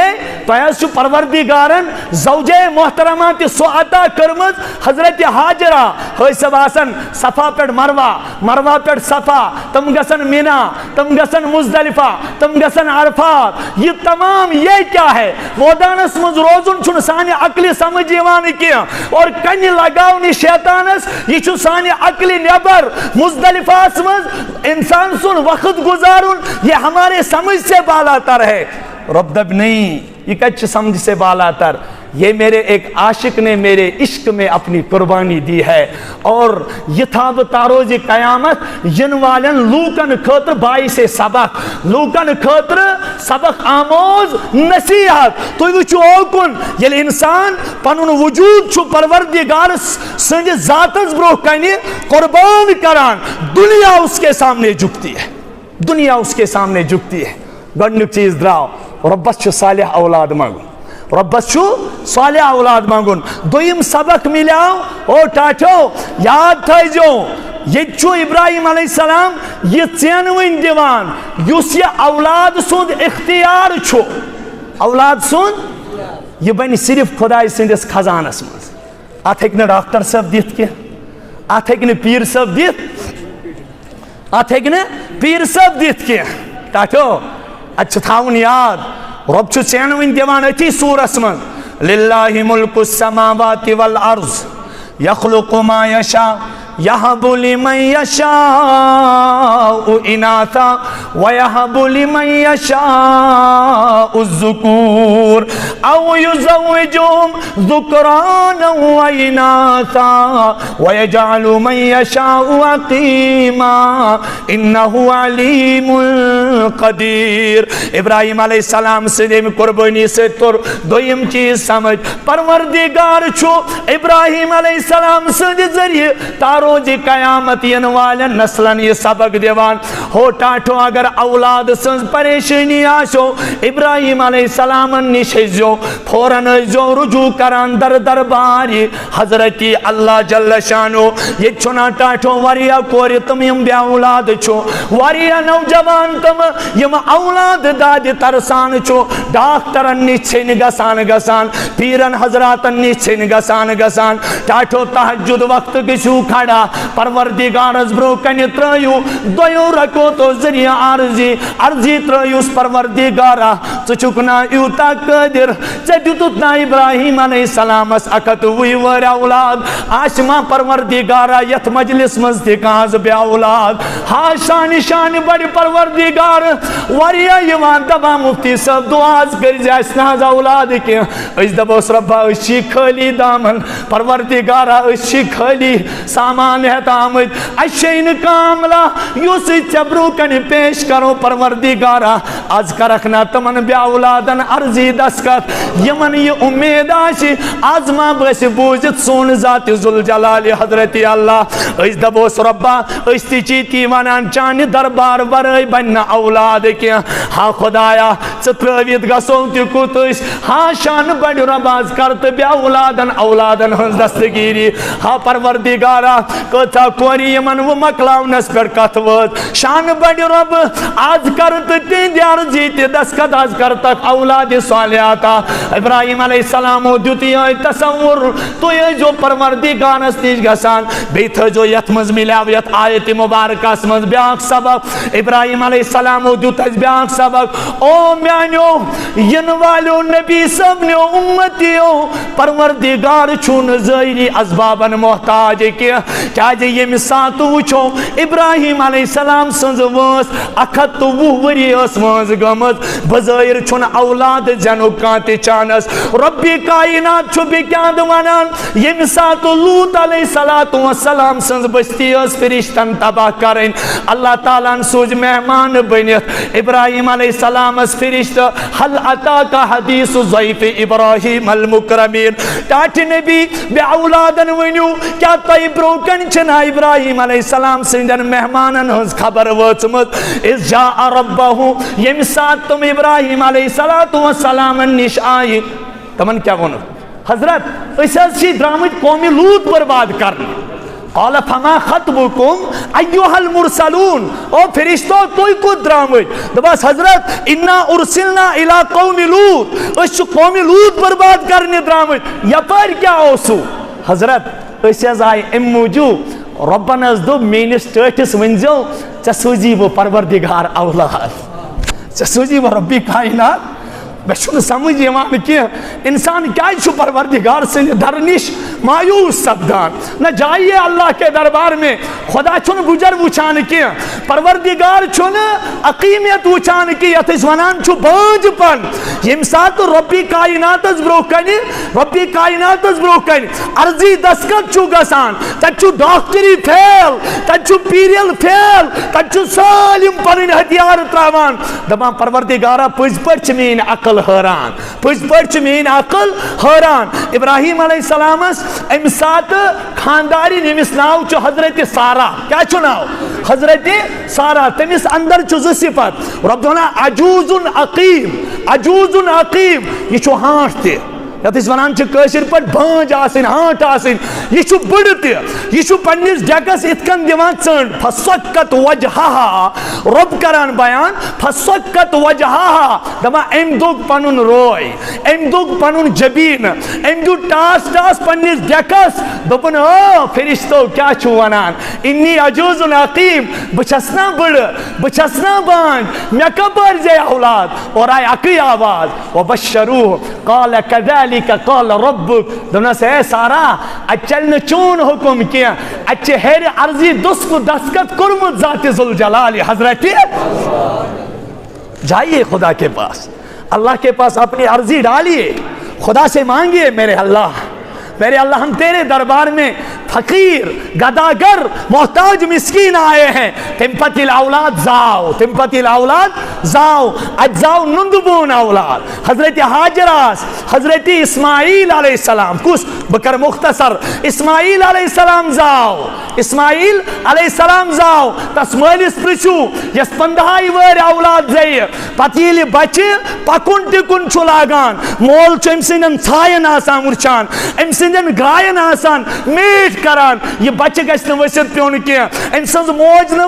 Speaker 1: تہ پروردگارن زوجہ محترمہ تہ سو عطا کرمز حضرت حاجرہ ہوئی سب آسن صفا پہ مروہ پہ صفا تم گسن مینا تم گسن مزدلفہ تم گسن عرفات یہ تمام یہ کیا ہے مودانس مز روزن چھن سانہ عقل سمجھ یوان کیا اور کن لگاونی شیطانس یہ سانہ عقل نیبر مزدلفہ مز انسان سن وقت گزارن یہ ہمارے سمجھ سے بالا تر ہے رب دب نہیں یہ کچھ سمجھ سے بالا تر یہ میرے ایک عاشق نے میرے عشق میں اپنی قربانی دی ہے اور یہ تھا بتاروز قیامت ین والن لوکن خاطر باعث سبق لوکن خاطر سبق آموز نصیحت تو وچو اوکن یل انسان پنن وجود چھو پروردگار سنج ذاتس برو کنی قربان کران دنیا اس کے سامنے جھکتی ہے دنیا اس کے سامنے جھکتی ہے گۄڈنیُک چیز دراو ربس چھُ صالح اولاد منگن ربس چھو صالح اولاد مانگن دویم سبق ملیاو او ٹاٹھو یاد تھائیو یہ چھو ابراہیم علیہ السلام یہ چینوین دیوان یس یہ اولاد سند اختیار چھو اولاد سند یہ بنی صرف خدای سندس خزانس مز ات ہیکہ ڈاکٹر صاحب دت کی ات ہیکہ پیر صاحب دت ات ہیکہ پیر صاحب دت کی ٹاٹھو ات تھاون یاد رب چھو چینوین دیوان اتی سورس من للہ ملک السماوات والارض یخلق ما یشاء یہب لمن یشاء اناثا ویہب لمن یشاء الذکور او یزوجہم ذکرانا واناثا ویجعل من یشاء عقیما انہو علیم قدیر ابراہیم علیہ السلام سے دیم قربانی سے تر دویم چیز سمجھ پروردگار چھو ابراہیم علیہ السلام سے ذریعے تارو روز قیامت ین والن نسلن یہ سبق دیوان ہو ٹاٹھو اگر اولاد سنز پریشانی آشو ابراہیم علیہ السلام نشیزو فوراً جو رجوع کران در درباری حضرت اللہ جل شانو یہ چھنا ٹاٹھو وریا کوری تم یم بے اولاد چھو وریا نوجوان تم یم اولاد داد ترسان چھو ڈاکٹرن نچھن گسان پیرن حضراتن نچھن گسان ٹاٹھو تحجد وقت کشو کھڑا پروردگار از برو کنی ترائیو دویو رکو تو ذریعہ عرضی ترائیو اس پروردگارا چچکنا یوتا قدر چٹوتنا ابراہیم علیہ السلام اس اکتوی ور اولاد آشما پروردگارا یت مجلس مزدکاز بے اولاد ہاں شان بڑی پروردگار وریا یوان دبا مفتی سب دعاز کر جائسناز اولاد کے اس دبا اس ربا اشی خالی دامن پروردگارا اشی خالی سامان ہے آمد اشین کاملہ یوس چبرو کنی پیش کرو پروردگارا از کرکنا تمن بے اولادن عرضی دسکت یمن یہ امید آشی آزما بس بوجت سون ذات ذوالجلال حضرت اللہ اس دبوس ربا اس تیچیتی ونان چانی دربار برائی بننا اولاد کیا ہاں خدایا سترویت گسو تی کتش ہاں شان بڑی رباز کرت بے اولادن ہنز دستگیری ہاں پروردگارا کتا کوری یمن و مکلاونس پر کتوت شان بڑی رب آز کرت تی دیار جیتی دسکت آز کرتک اولاد صالحاتا ابراہیم علیہ السلام دیتی ہے تصور تو یہ جو پروردگار استیج گسان بیت جو یتمز ملاویت آیت مبارکہ اسمز بیاک سبق ابراہیم علیہ السلام دیتا بیاک سبق او میانیو ین والو نبی سب نے امتیو پروردگار چون زائری اسباباً محتاج کیا کیا جی یہ مسات وچھو ابراہیم علیہ السلام سنز وس اکھت ووری اسمانز گمت بظاہر چون اولاد جنو کانتی چانس ربی کائنات چھو بھی کیا دوانان یہ مسات لوت علیہ السلام سنز بستی اس فرشتن تباہ کریں اللہ تعالیٰ سوج مہمان بنیت ابراہیم علیہ السلام اس فرشت حل عطا کا حدیث ضعیف ابراہیم المکرمین ٹاٹ نبی بے اولادن ونیو کیا تائی بروکن چنا ابراہیم علیہ السلام سندن مہمانن ہنز خبر وچمت اس جا ربہو یہ مسات تم ابراہیم علیہ السلام نش آئی تمن کیا ونو حضرت اسی درامت قومی لوط برباد کرنے قال فما خطبكم ایها المرسلون او فرشتو توئی کو درامت دباس حضرت انا ارسلنا الى قوم لوط اس قوم لوط برباد کرنے درامت یپار کیا اوسو حضرت اسی آئی ام موجود ربنا دو مینس ٹیٹس ونزو چسوزی وہ پروردگار اولاد چسوزی وہ ربی کائنات میں چھو سمجھ یوان کیا انسان کیا چھو پروردگار سے درنش مایوس سبدان نہ جائیے اللہ کے دربار میں خدا چھو گجر وچان کیا پروردگار چھو عقیمیت وچان کیا تجوانان چھو بانج پن یم ساتھ ربی کائنات از بروکن ارضی دسکت چھو گسان تک چھو ڈاکٹری فیل تک چھو پیریل فیل تک چھو سالم پنن ہتھیار تراوان دبان پروردگارا پج پر چمین عقل حیران پج پر مین عقل حیران ابراہیم علیہ السلام ام سات خانداری نمس ناو چو حضرت سارا کیا چو ناو حضرت سارا تمس اندر چو صفت ربنا عجوز عقیم یہ چو ہانٹ تے یا تیس ونان چھ کشر پر بانج آسن ہانٹ آسن یہ چھو بڑھتے یہ چھو پنیس ڈیکس اتکن دیوان چند فسکت وجہا رب کران بیان فسکت وجہا دما ام دوگ پنن روئی ام دوگ پنن جبین ام دو ٹاس پنیس ڈیکس دپن او فرشتو کیا چھو ونان انی عجوز عقیم بچسنا بڑھ بچسنا بانج میں کبر جے اولاد اور آئی اکی آواز وبشروہ قال کذالک قال ربک دونوں سے اے سارا اچھل نے چون حکم کیا اچھے ہیر عرضی دسکو دسکت کرمت ذات ذوالجلال حضرت جائیے خدا کے پاس اللہ کے پاس اپنی عرضی ڈالیے خدا سے مانگیے میرے اللہ ہم تیرے دربار میں فقیر گداگر محتاج مسکین آئے ہیں تمپتی الاولاد زاؤ اجزاؤ نندبون اولاد حضرت حاجراس حضرت اسماعیل علیہ السلام کس بکر مختصر اسماعیل علیہ السلام زاؤ تس مالس پرچو یس 15 ور اولاد زی پتیل بچے پکن ٹکن چھو لاگان مول چھو ام سندن چھائن آسان مرچان ام سندن گائن آسان میٹ کران یہ بچے گھس نہ ورثت پیون کیا ام سند موج نہ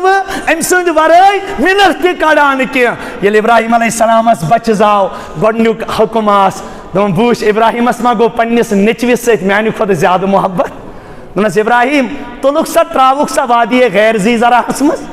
Speaker 1: ام سند ورائی منت تہ کڑان کیا یل ابراہیم علیہ السلام اس بچ زاو گڈنیک حکم آس دون بوش ابراہیم اس ما گو پنس نچوس ست میانہ کھت زیادہ محبت دونس ابراہیم تلک سا تراوک سا وادی غیر زی ذرا مز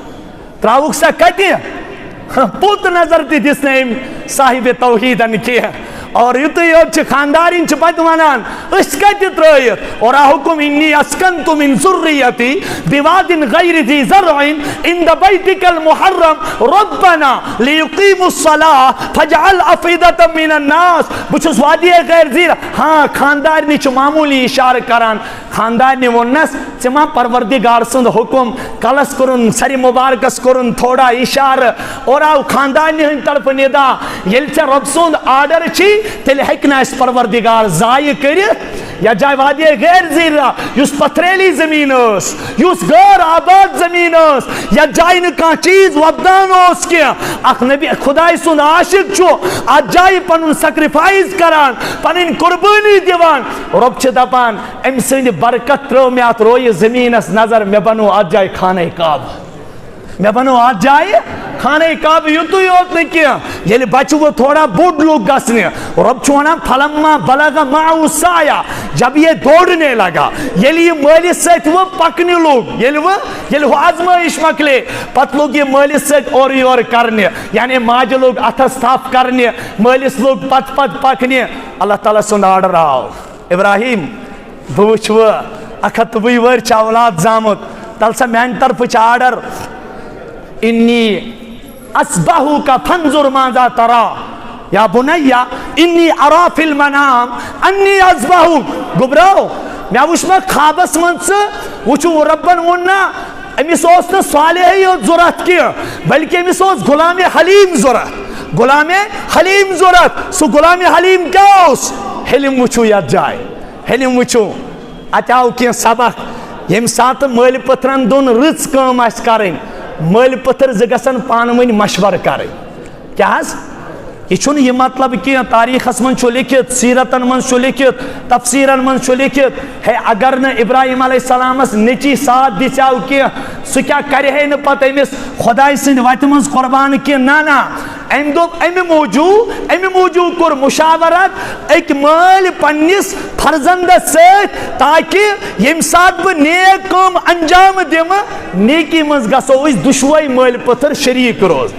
Speaker 1: تراوک سا کتہ پوت نظر تہ دس نیم صاحب توحیدن کیا اور یوت یوت خاندارین پتہ ونان اس کت ترائیت اور حکم انی اسکنت من ذریتی بواد غیر ذی زرع عند بیتک المحرم ربنا لیقیموا الصلاة فاجعل افئدة من الناس بچس وادی غیر ذی ہاں خاندارین معمولی اشارہ کران خاندارین ونس چما پروردگار سند حکم کلس کرن سری مبارکس کرن تھوڑا اشارہ اور خاندارین طرف ندا یل چھ رب سند آرڈر چھی تیل ہیکنا اس پروردگار ضائع کرت یا جائے وادی غیر زیرہ یوس پتریلی زمین اس یوس غیر آباد زمین اس یا جائے نکا چیز وابدان اس کیا اخ نبی خدای سن عاشق چھو آج جائے پنن سیکریفائز کران پنن قربانی دیوان رب چھ دپان ام سند برکت رو میات روی زمین اس نظر میں بنو آج جائے خانہ کعبہ میں بنو آج جائے خانہ کعبہ یوتو یوت نے کیا یعنی بچو وہ تھوڑا بوڑھ لوگ گسنے رب چھونا فلما بلغ معو سایہ جب یہ دوڑنے لگا یعنی یہ مالیس سیت وہ پکنے لوگ یعنی وہ آزمائش مکلے پت لوگ یہ مالیس سیت اور کرنے یعنی ماج لوگ اتھستاف کرنے مالیس لوگ پت پکنے اللہ تعالیٰ سن آرڈر آو ابراہیم بوچھ وہ اکھت وی ور چاولاد زامت تلسا میان طرف چاڑر انی اسبہو کا فنظر ماذا ترا یا بنیا انی ارا فی المنام انی اسبہو گبراو میں وشما خوابس منس وچو ربن وننا امیس اوسنا صالحی ضرورت کیا بلکہ امیس اوس غلام حلیم ضرورت سو غلام حلیم کیا اوس حلم وچو یاد جائے حلم وچو اتاو کیا سبق یم سات مل پترن دون رچ کام اس کریں مل پتر زگسن پانوین مشور کریں کیا یہ مطلب کہ تاریخ من لکھت سیرتن من لکھت تفسیرن من لکھت ہے اگر نہ ابراہیم علیہ السلام نیچی ساتھ دچاو کی سہ کیا کرے ہے نہ پتہ امس خدا سند وت من قربان کی نا ام دپ امہ موجود کور مشاورت ایک مال پنس فرزندس ست تاکہ یم سات بہ نیک کام انجام دم نیکی مز گژھو اس دشوئی مال پتھر شریک روز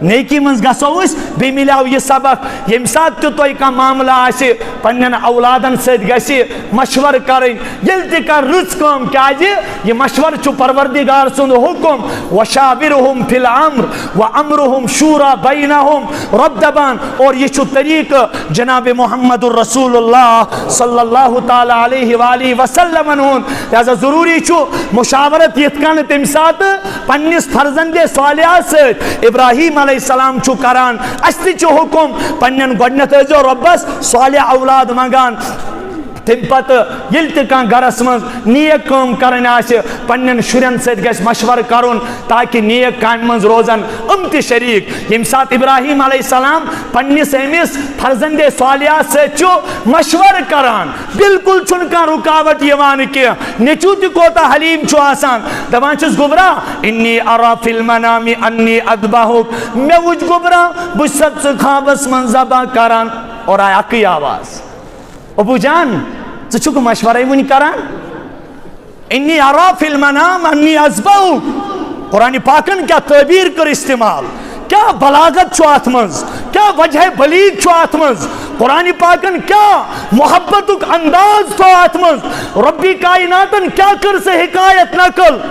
Speaker 1: نیکی مز گژھو اس بی ملیو یہ سبق یم سات تہ تہ کانٛہہ معاملہ آسہِ پنن اولادن ست گژھِ مشور کریں یل تہ کر رٕژ کٲم کیازِ یہ مشور چھُ پروردگار سُنٛد حکم وشاورہم فی الامر وامرہم شورا بینہم رب دبان اور یہ چھُ طریقہ جناب محمد الرسول اللہ صلی اللہ تعالی علیہ وآلہ وسلم ہُنٛد لہذا ضروری چھُ مشاورت یتھ کن تمہِ ساتہٕ پننس فرزند صالحہ ست ابراہیم علیہ السلام چھو کران اس تہ چھو حکم پنن گۄڈنیتھ ٲسۍزیو رۄبس صالح اولاد منگان تم پتہ یل تہ کانٛہہ گرس من نیک کٲم کرن آسہِ پنن شرین ست گژھِ مشور کرن تاکہ نیک کامہِ منٛز روزن تہ شریک یم سات ابراہیم علیہ السلام پننس امس فرزند صالحہ ست چھو مشور کران بالکل چھن کانٛہہ رکاوٹ یوان کینٛہہ نیچو تہ کوتاہ حلیم چھو آسان دپان چھس گوبرا انی ارا فی المنام انی اذبحک مے وچھ گوبرا بہ چھُسے ژٕ خوابس من ذبح کران اور آیہِ اکٕے آواز ابو جان ژٕ چھُکھ مشورے ونی کران انی ارا فی المنام انی اذبحک قرآن پاکن کیا تعبیر کر استعمال کیا بلاغت چھو ات منز کیا وجہ بلیغ چھو ات منز قرآن پاکن کیا محبتک انداز چھو ات منز ربی کائناتن کیا کر سے حکایت نقل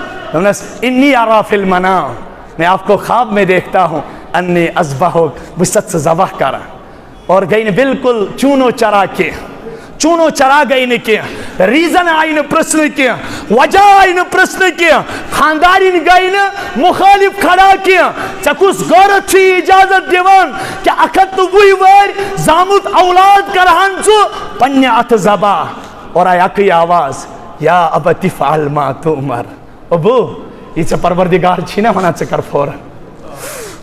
Speaker 1: انی ارا فی المنام میں آپ کو خواب میں دیکھتا ہوں انی اذبحک بست سے ذبح کرا اور گئی نے بالکل چونو چرا کے چونو چرا گئی نے کیا ریزن آئی نے پرسن کیا وجہ آئی نے پرسن کیا خانداری نے گئی نے مخالف کھڑا کیا چکوس غورت چھی اجازت دیوان کہ اکھت تو وہی وار زامت اولاد کرہن چو پنی ات زبا اور آئی اکی آواز یا ابتی فعل ما تؤمر ابو یہ سے پروردگار چھینا ہونا چکر فورا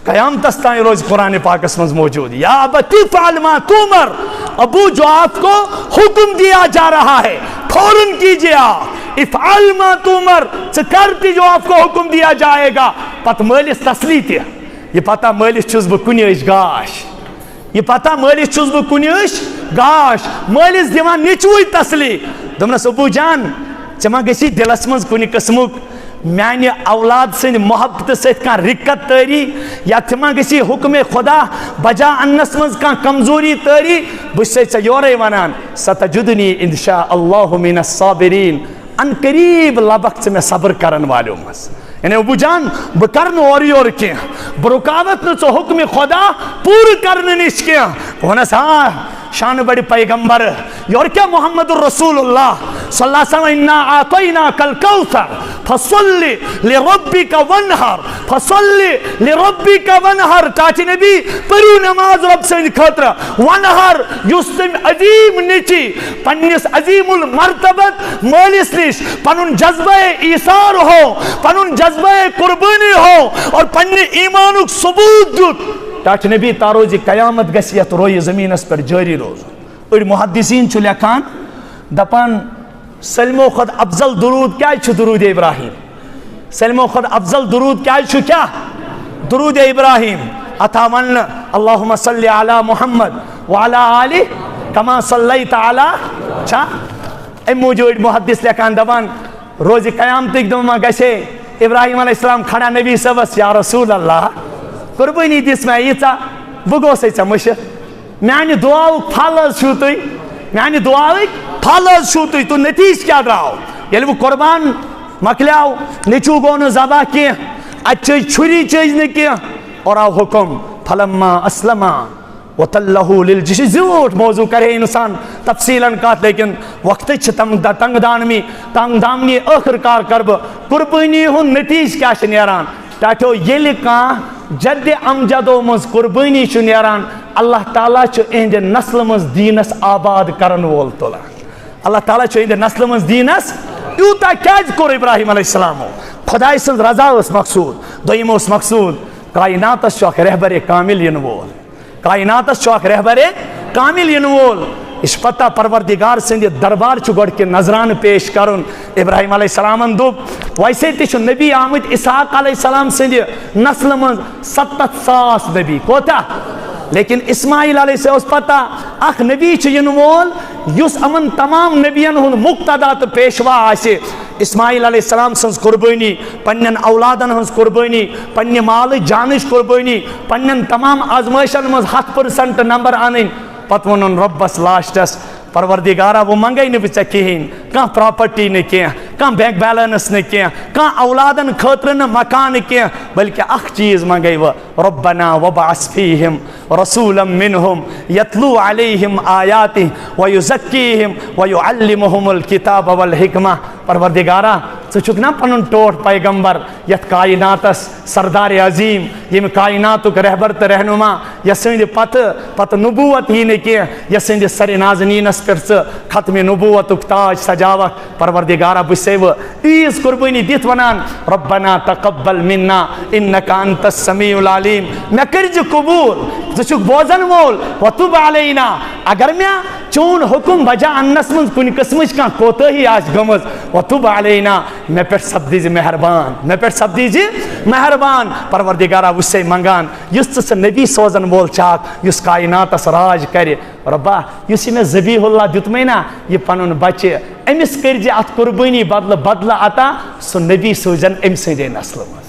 Speaker 1: قیام تستانی روز قرآن پاک اسمز موجود یا ابتی فعل ما تؤمر ابو جو آپ کو حکم دیا جا رہا ہے فوراً کیجئے افعل ما تؤمر کرتی جو آپ کو حکم دیا جائے گا پتہ مالس تسلی تہ یہ پتہ مالس چھس بہ کنیش گاش یہ پتہ مالس چھس بہ کنیش گاش مالس دیوان نیچوئی تسلی دمنس ابو جان چما گسی دلس مز کنی قسمک میانہ اولاد سند محبت ست کان رکت تاری یا تما گسی حکم خدا بجا انس مز کان کمزوری تاری بس سے یورے ونان ستجدنی انشاء اللہ من الصابرین ان قریب لبک میں صبر کرن والوں مز یعنی ابو جان بہ کرن اور یور کی بہ رکاوت نہ ژٕ حکم خدا پور کرن نش کی ونس ہاں شان بڑی پیغمبر یور کیا محمد الرسول اللہ صلی اللہ علیہ وسلم انا اعطیناک الکوثر فصلی لربک وانحر فصلی لربک وانحر چاچی نبی پریو نماز رب سند خاطر وانحر یس تم عظیم نیچی پنس عظیم المرتبت مالس نش پنن جذبہ ایثار ہو پنن جذبہ قربانی ہو اور پنہ ایمانک ثبوت دیت ٹاٹ نبی تاروز قیامت گسیت روی زمین اس پر جاری روز اور محدثین چھ لکھان دپان سلمو خود افضل درود کیا چھ درود ابراہیم سلمو خود افضل درود کیا چھ کیا درود ابراہیم اتا من اللہم صلی علی محمد وعلی آلہ کما صلیت علی چھا ام موجود محدث لکھان دپان روز قیامت دما گسے ابراہیم علیہ السلام کھڑا نبی صبس یا رسول اللہ قربانی دس میں ییژا بہ گوسے ژےٚ مٔشِتھ میانہ دعاؤک پھل حظ چھُو تُہۍ میانہ دعاؤک پھل حظ چھُو تُہۍ تو نتیج کیا درٛاو ییٚلہِ بہٕ قربان مۄکلیو نیٚچوٗ گوٚو نہٕ ذبح کینٛہہ اَتہِ چھٔج چھُری چھٔج نہٕ کینٛہہ اور آو حکم فلما اسلما وتلہ للجبین زیوٹھ موضوع کرے انسان تفصیلاً کات لیکن وقت تنگ دامنی آخر کار کر بہ قربانی ہن نتیج کیا نیران ٹاٹو یل کان جد امجدو مز قربانی نیران اللہ تعالیٰ اہند نسل مز دینس آباد کرن وول تلان اللہ تعالیٰ اہند نسل مز دینس یوتا کیاز کور ابراہیم علیہ السلام خدای سن رضا اس مقصود دویم اس مقصود کائنات اخ رہبر کامل ین وول کائنات چوک رہبر کامل ین وول اس پتہ پروردگار سند دربار چھ گوڑ کے نظران پیش کرن ابراہیم علیہ السلام دوپ ویسے تیچ نبی آمد اسحاق علیہ السلام سند نسل من 700,000 نبی کوتا لیکن اسماعیل علیہ السلام اس پتہ اخ نبی چھ ین وول یس امن تمام نبیان ہن مقتدا تو پیشوا آسے اسماعیل علیہ السلام سنز قربانی پنن اولادن ہنز قربانی پنن مال جانش قربانی پنن تمام آزمائشن مز 100% نمبر آنین پت ونن ربس لاسٹس پروردگارہ وہ منگئی نہ بچہ کہین کان پراپرٹی نہ کیا کان بینک بیلنس نہ کیا کان اولادن خاطر نہ مکان کیا بلکہ اخ چیز منگئی وہ ربنا وبعث فیہم رسولا منہم یتلو علیہم آیاتی ویزکیہم ویعلمہم الکتاب والحکمہ پروردگارہ ژٕ چھُکھ نا پنن ٹوٹھ پیغمبر یتھ کائناتس سردار عظیم یم کائناتک رہبر تو رہنما یس سند پتہ نبوت ہی نہ کیا یس سند سر نازنینس پر ختم نبوتک تاج سجاوک پروردگارہ بسے وہ عیز قربانی دت ونان ربنا تقبل منا انک انت السمیع العلیم مے کرج قبول ژٕ چھُکھ بوزن وول وتب علینا اگر مے چون حکم بجا انس من کن قسمچ کان کوتاہی آس گمز وتب علینا مے پہ سپدیز مہربان مے پہ سپدیز مہربان پروردگارہ وسے منگان یس ژٕ نبی سوزن وول چاک یس کائناتس راج کرِ ربا یس میں ذبیح اللہ دیتمے نا یہ پنن بچے امس کرجے ات قربانی بدل عطا سو نبی سوزن ام سندے نسل مز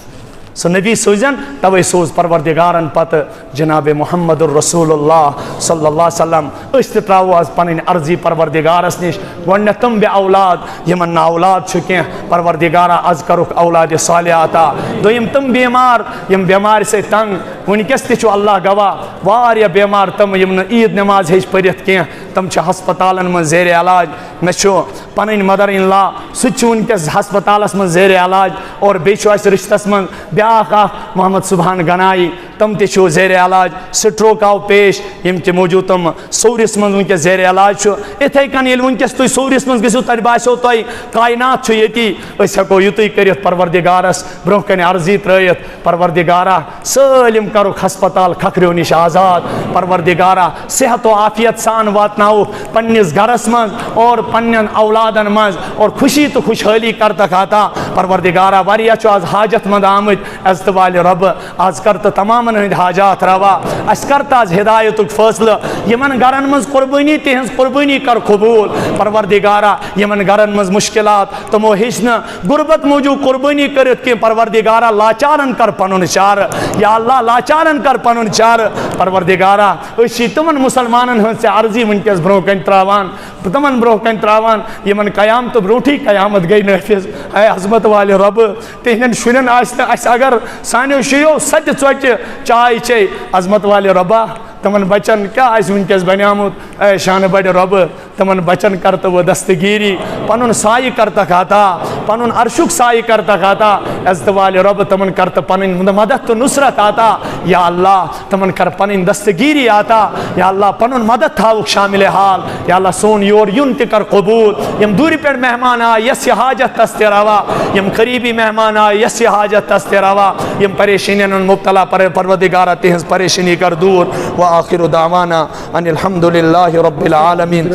Speaker 1: سو نبی سوزن توے سوز پروردگارن پت جناب محمد الرسول اللہ صلی اللہ علیہ وسلم اس تراو از پنن عرضی پروردگارس نش گۄڈنیٚتھ تم بے اولاد یمن نا اولاد چھ کینٛہہ پروردگارہ از کرُکھ اولاد صالح عطا دویم تم بیمار یم بیمار سے تنگ ونکس تہ چھ اللہ گواہ واریاہ بیمار تم یم نہ عید نماز ہیچ پرتھ کینٛہہ تم چھ ہسپتالن من زیر علاج مے چھ پنن مدر ان لا سہ ونکس ہسپتالس من زیر علاج اور بیٚیہِ چھُ اسہِ رشتس من بیاکھ اخ محمد سبحان گنائی تم تہ چھو زیر علاج سٹروک آو پیش یم کہ موجود تم سورس من ونکس زیر علاج چھو اتھے کن یل ونکس تُہۍ سورس من گژھِو تتہِ باسیو تۄہہِ کائنات چھُ ییٚتی أسۍ ہیٚکو یُتُے کٔرِتھ پروردگارس برونٛہہ کنہِ عرضی ترٲیِتھ پروردگارہ سٲلِم کرُکھ ہسپتال کھکھریو نش آزاد پروردگارہ صحت و عافیت سان واتناوُکھ پننس گھرس من اور پنن اولادن مز اور خوشی تو خوشحالی کرتکھ عطا پروردگارہ واریاہ چھُ آز حاجت مند آمٕتۍ عزت والِ رب آز کر تو تمام ہند حاجات روا اس کرت آز ہدایت فیصلہ یمن گرن مز قربانی تہذ قربانی کر قبول پروردگارہ یمن گرن مز مشکلات تمو ہچ غربت موجود قربانی کرت کی پروردگارہ لاچارن کر پنن چار یا اللہ لاچارن کر پنن چار پروردگارہ اسی تمن مسلمانن ہند سے عرضی ونکس برو کن تراوان تمن برو کن تراوان یمن قیام تو بروٹھی قیامت گئی نافذ اے عظمت والے رب تہندن شرن اس اگر سانیو شیو سچ ژوچ چائے چے عظمت والے ربا تمن بچن کیا ونکس بنیامت اے شان بڑ رب تمن بچن کرت وہ دستگیری پنن سائے کرتکھ عطا پنن عرشک سائے کرتکھ عطا عزت والے رب تمن کرت پنن مدد تو نصرت عطا یا اللہ تمن کر پنن دستگیری عطا یا اللہ پنن مدد تھاوک شامل حال یا اللہ سون یور یون تہ کر قبول یم دوری پہ مہمان آ یس حاجت تس تہ روا یم قریبی مہمان آ یس حاجت تس تہ روا یم پریشانین مبتلا پروردگارہ تہذ پریشانی کر دور وآخر دعوانا ان الحمد للہ رب العالمین.